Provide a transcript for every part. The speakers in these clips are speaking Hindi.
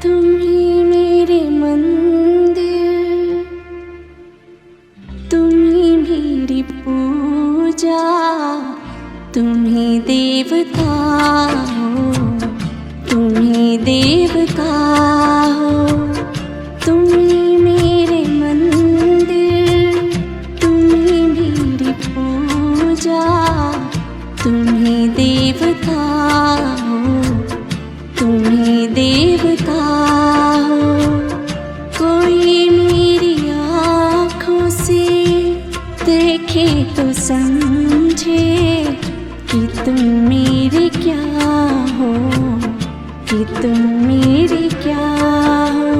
तुम ही मेरे मंदिर, तुम ही मेरी पूजा, तुम ही देवता हो, तुम ही देवता हो। तुम ही मेरे मंदिर, तुम ही मेरी पूजा, तुम ही देवता हो, तुम ही देवता हो। कोई मेरी आँखों से देखे तो समझे कि तुम मेरे क्या हो, कि तुम मेरे क्या हो।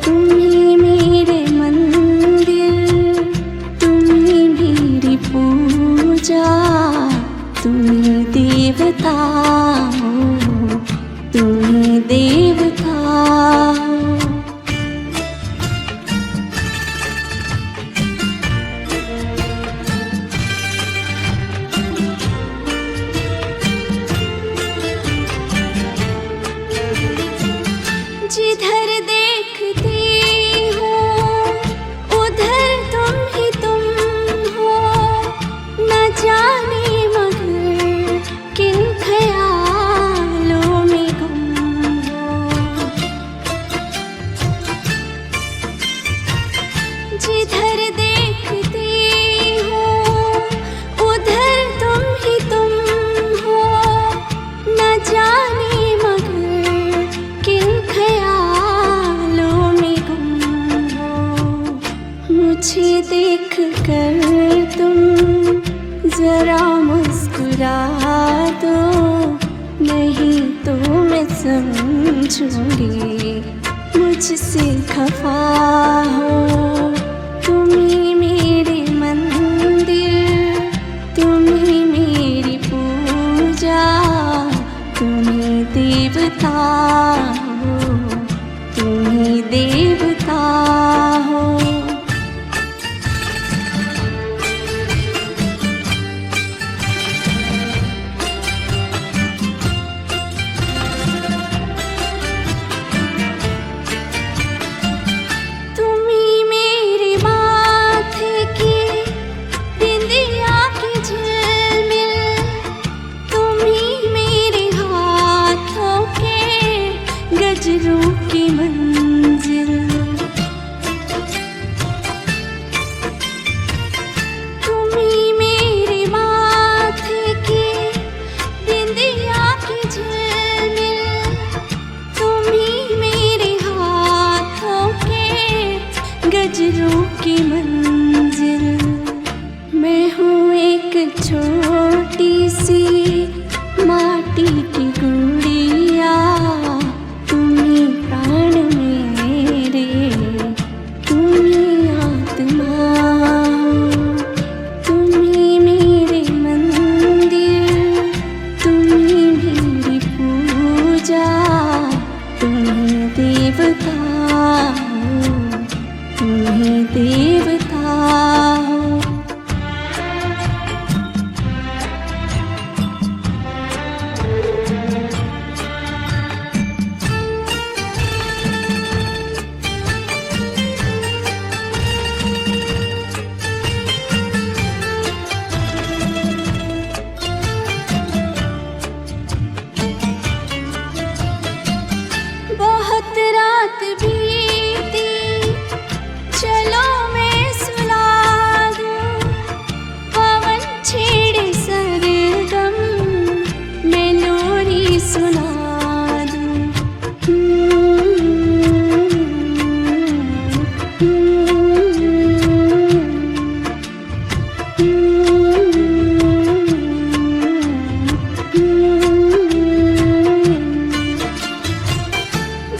तुम ही मेरे मंदिर, तुम ही मेरी पूजा, तुम ही देवता हो, तुम ही देवता हो। जिधर देखती हूँ उधर तुम ही तुम हो, न जाने मगर किन ख्यालों में गुम हो। जिधर देखती हूँ उधर तुम ही तुम हो, न जाने मगर किन ख्यालों में गुम हो। मुझे देख कर तुम जरा मुस्कुरा दो, नहीं तो मैं समझूंगी मुझसे खफा हो। तुम ही मेरे मंदिर, तुम ही मेरी पूजा, तुम ही देवता हो, तुम ही देवता हो। तुम ही मेरे माथे की बिंदिया की झिलमिल, तुम ही मेरे हाथों के गजरों की मंजिल। तुम ही मेरे माथे की बिंदिया की झिलमिल, तुम ही मेरे हाथों के गजरों की मंजिल। मैं हूँ एक छोटी सी माटी की गुड़िया, तुम ही प्राण मेरे, तुम ही आत्मा हो। तुम ही मेरे मंदिर, तुम ही मेरी पूजा, तुम ही देवता हो, तुम ही देवता हो। बहुत रात बीती, चलो मैं सुला दूँ, पवन छेड़े सरगम, मैं लोरी सुना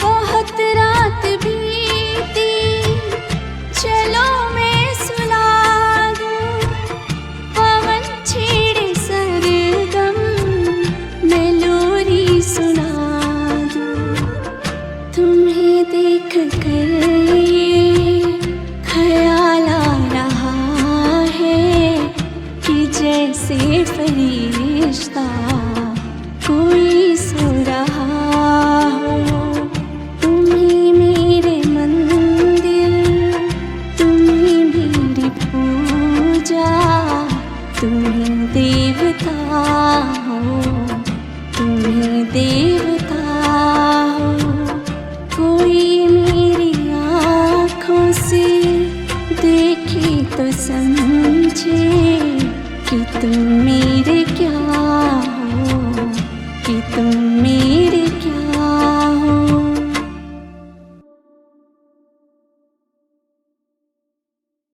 बहुत रात बीती, चलो मैं सुला दूँ, पवन छेड़े सरगम, मैं लोरी सुना दूँ। तुम्हें देख कर ये ख्याल आ रहा है कि जैसे फरिश्ता कोई सो रहा हो। देवता हो, तुम ही देवता हो। कोई मेरी आँखों से देखे तो समझे कि तुम